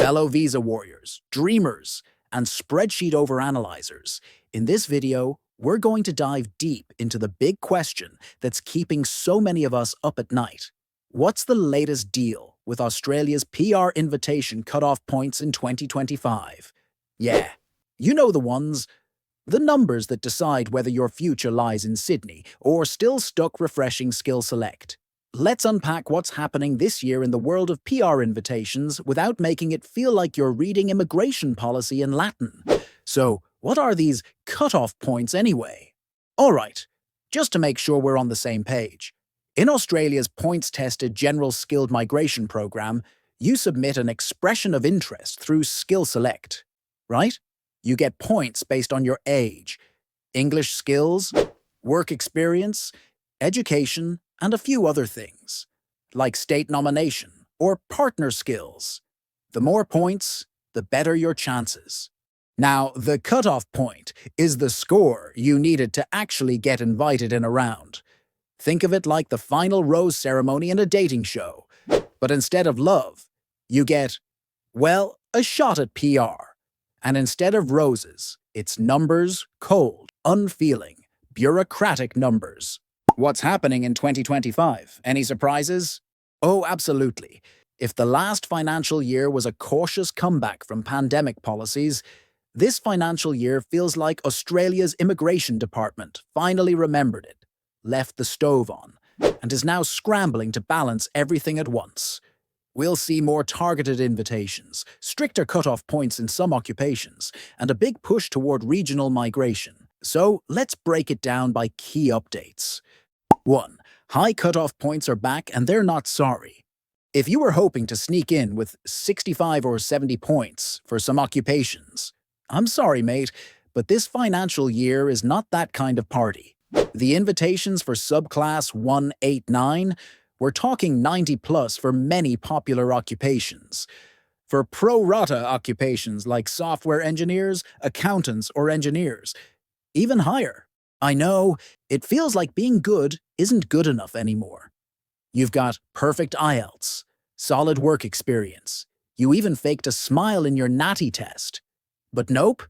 Fellow visa warriors, dreamers, and spreadsheet overanalyzers, in this video, we're going to dive deep into the big question that's keeping so many of us up at night. What's the latest deal with Australia's PR invitation cutoff points in 2025? Yeah, you know the ones. The numbers that decide whether your future lies in Sydney or still stuck refreshing Skill Select. Let's unpack what's happening this year in the world of PR invitations without making it feel like you're reading immigration policy in Latin. So, what are these cutoff points anyway? Alright, just to make sure we're on the same page. In Australia's points-tested General Skilled Migration Program, you submit an expression of interest through Skill Select, right? You get points based on your age, English skills, work experience, education, and a few other things, like state nomination or partner skills. The more points, the better your chances. Now, the cutoff point is the score you needed to actually get invited in a round. Think of it like the final rose ceremony in a dating show. But instead of love, you get, well, a shot at PR. And instead of roses, it's numbers, cold, unfeeling, bureaucratic numbers. What's happening in 2025? Any surprises? Oh, absolutely. If the last financial year was a cautious comeback from pandemic policies, this financial year feels like Australia's immigration department finally remembered it, left the stove on, and is now scrambling to balance everything at once. We'll see more targeted invitations, stricter cutoff points in some occupations, and a big push toward regional migration. So let's break it down by key updates. 1. High cutoff points are back and they're not sorry. If you were hoping to sneak in with 65 or 70 points for some occupations, I'm sorry, mate, but this financial year is not that kind of party. The invitations for subclass 189, we're talking 90 plus for many popular occupations. For pro-rata occupations like software engineers, accountants, or engineers, even higher. I know, it feels like being good isn't good enough anymore. You've got perfect IELTS, solid work experience. You even faked a smile in your NAATI test. But nope,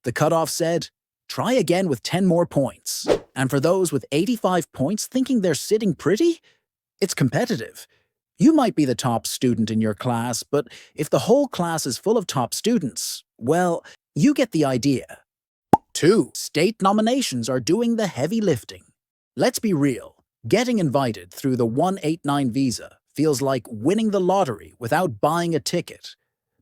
the cutoff said, try again with 10 more points. And for those with 85 points thinking they're sitting pretty, it's competitive. You might be the top student in your class, but if the whole class is full of top students, well, you get the idea. 2. State nominations are doing the heavy lifting. Let's be real, getting invited through the 189 visa feels like winning the lottery without buying a ticket.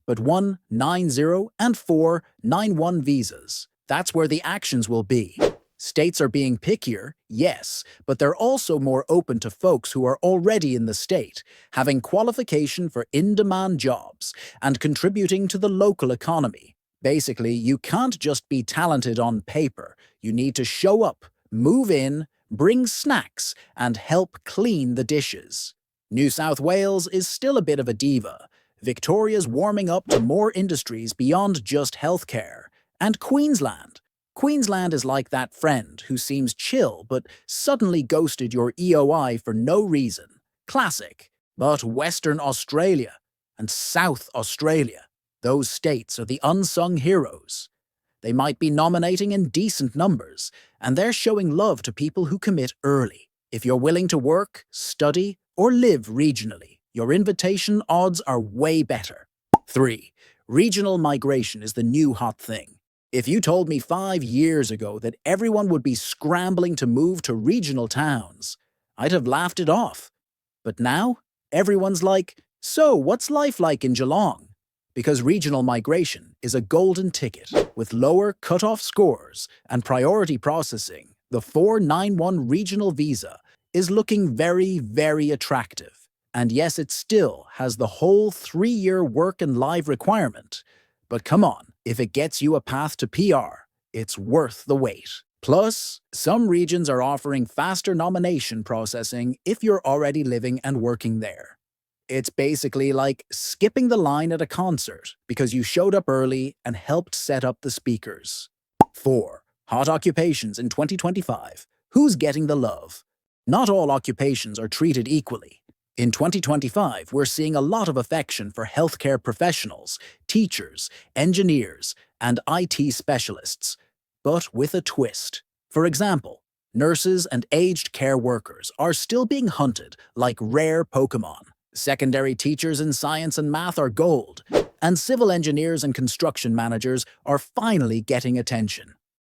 But 190 and 491 visas, that's where the actions will be. States are being pickier, yes, but they're also more open to folks who are already in the state, having qualification for in-demand jobs, and contributing to the local economy. Basically, you can't just be talented on paper. You need to show up, move in, bring snacks, and help clean the dishes. New South Wales is still a bit of a diva. Victoria's warming up to more industries beyond just healthcare. And Queensland. Queensland is like that friend who seems chill but suddenly ghosted your EOI for no reason. Classic. But Western Australia and South Australia, those states are the unsung heroes. They might be nominating in decent numbers, and they're showing love to people who commit early. If you're willing to work, study, or live regionally, your invitation odds are way better. 3. Regional migration is the new hot thing. If you told me 5 years ago that everyone would be scrambling to move to regional towns, I'd have laughed it off. But now, everyone's like, so what's life like in Geelong? Because regional migration is a golden ticket. With lower cutoff scores and priority processing, the 491 regional visa is looking very, very attractive. And yes, it still has the whole 3-year work and live requirement. But come on, if it gets you a path to PR, it's worth the wait. Plus, some regions are offering faster nomination processing if you're already living and working there. It's basically like skipping the line at a concert because you showed up early and helped set up the speakers. 4. Hot occupations in 2025. Who's getting the love? Not all occupations are treated equally. In 2025, we're seeing a lot of affection for healthcare professionals, teachers, engineers, and IT specialists, but with a twist. For example, nurses and aged care workers are still being hunted like rare Pokemon. Secondary teachers in science and math are gold, and civil engineers and construction managers are finally getting attention.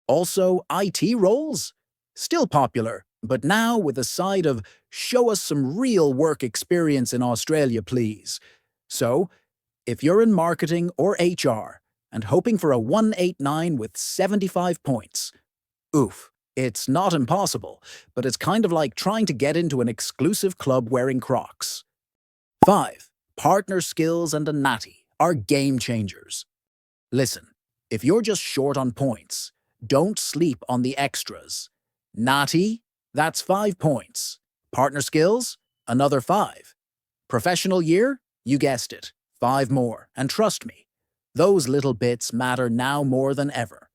Also, IT roles? Still popular, but now with a side of show us some real work experience in Australia, please. So, if you're in marketing or HR and hoping for a 189 with 75 points, oof, it's not impossible, but it's kind of like trying to get into an exclusive club wearing Crocs. 5. Partner skills and a NAATI are game changers. Listen, if you're just short on points, don't sleep on the extras. NAATI, that's 5 points. Partner skills, another 5. Professional year, you guessed it, 5 more. And trust me, those little bits matter now more than ever.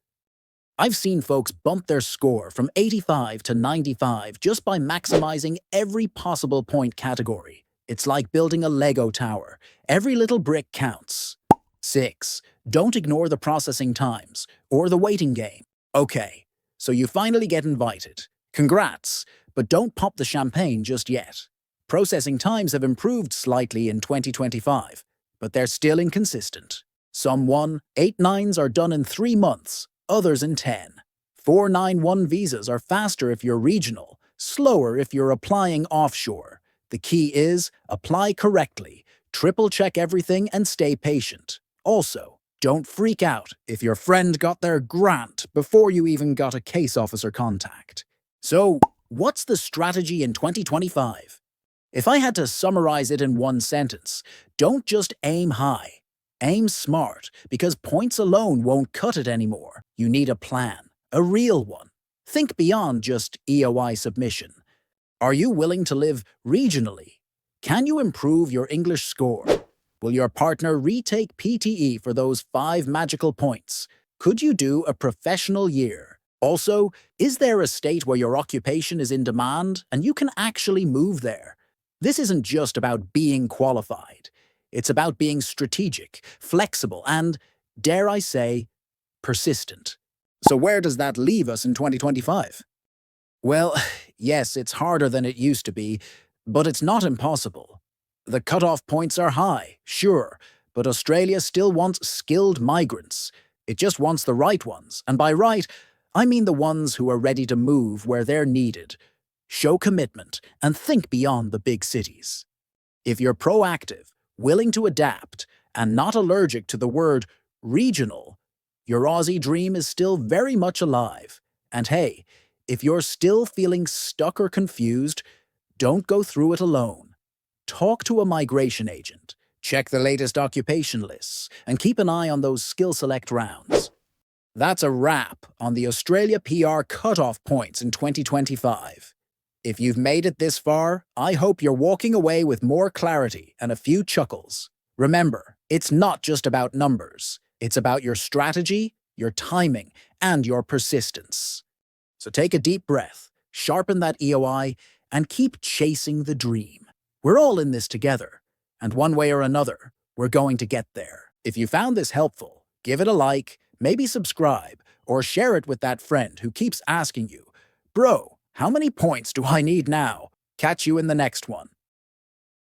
I've seen folks bump their score from 85 to 95 just by maximizing every possible point category. It's like building a Lego tower. Every little brick counts. 6. Don't ignore the processing times or the waiting game. Okay, so you finally get invited. Congrats, but don't pop the champagne just yet. Processing times have improved slightly in 2025, but they're still inconsistent. Some 189s are done in 3 months, others in 10. 491 visas are faster if you're regional, slower if you're applying offshore. The key is apply correctly, triple-check everything, and stay patient. Also, don't freak out if your friend got their grant before you even got a case officer contact. So, what's the strategy in 2025? If I had to summarize it in one sentence, don't just aim high. Aim smart, because points alone won't cut it anymore. You need a plan, a real one. Think beyond just EOI submission. Are you willing to live regionally? Can you improve your English score? Will your partner retake PTE for those 5 magical points? Could you do a professional year? Also, is there a state where your occupation is in demand and you can actually move there? This isn't just about being qualified. It's about being strategic, flexible, and, dare I say, persistent. So where does that leave us in 2025? Well, yes, it's harder than it used to be, but it's not impossible. The cutoff points are high, sure, but Australia still wants skilled migrants. It just wants the right ones, and by right, I mean the ones who are ready to move where they're needed. Show commitment and think beyond the big cities. If you're proactive, willing to adapt, and not allergic to the word regional, your Aussie dream is still very much alive. And hey, if you're still feeling stuck or confused, don't go through it alone. Talk to a migration agent, check the latest occupation lists, and keep an eye on those skill select rounds. That's a wrap on the Australia PR cutoff points in 2025. If you've made it this far, I hope you're walking away with more clarity and a few chuckles. Remember, it's not just about numbers. It's about your strategy, your timing, and your persistence. So take a deep breath, sharpen that EOI, and keep chasing the dream. We're all in this together, and one way or another, we're going to get there. If you found this helpful, give it a like, maybe subscribe, or share it with that friend who keeps asking you, "Bro, how many points do I need now?" Catch you in the next one.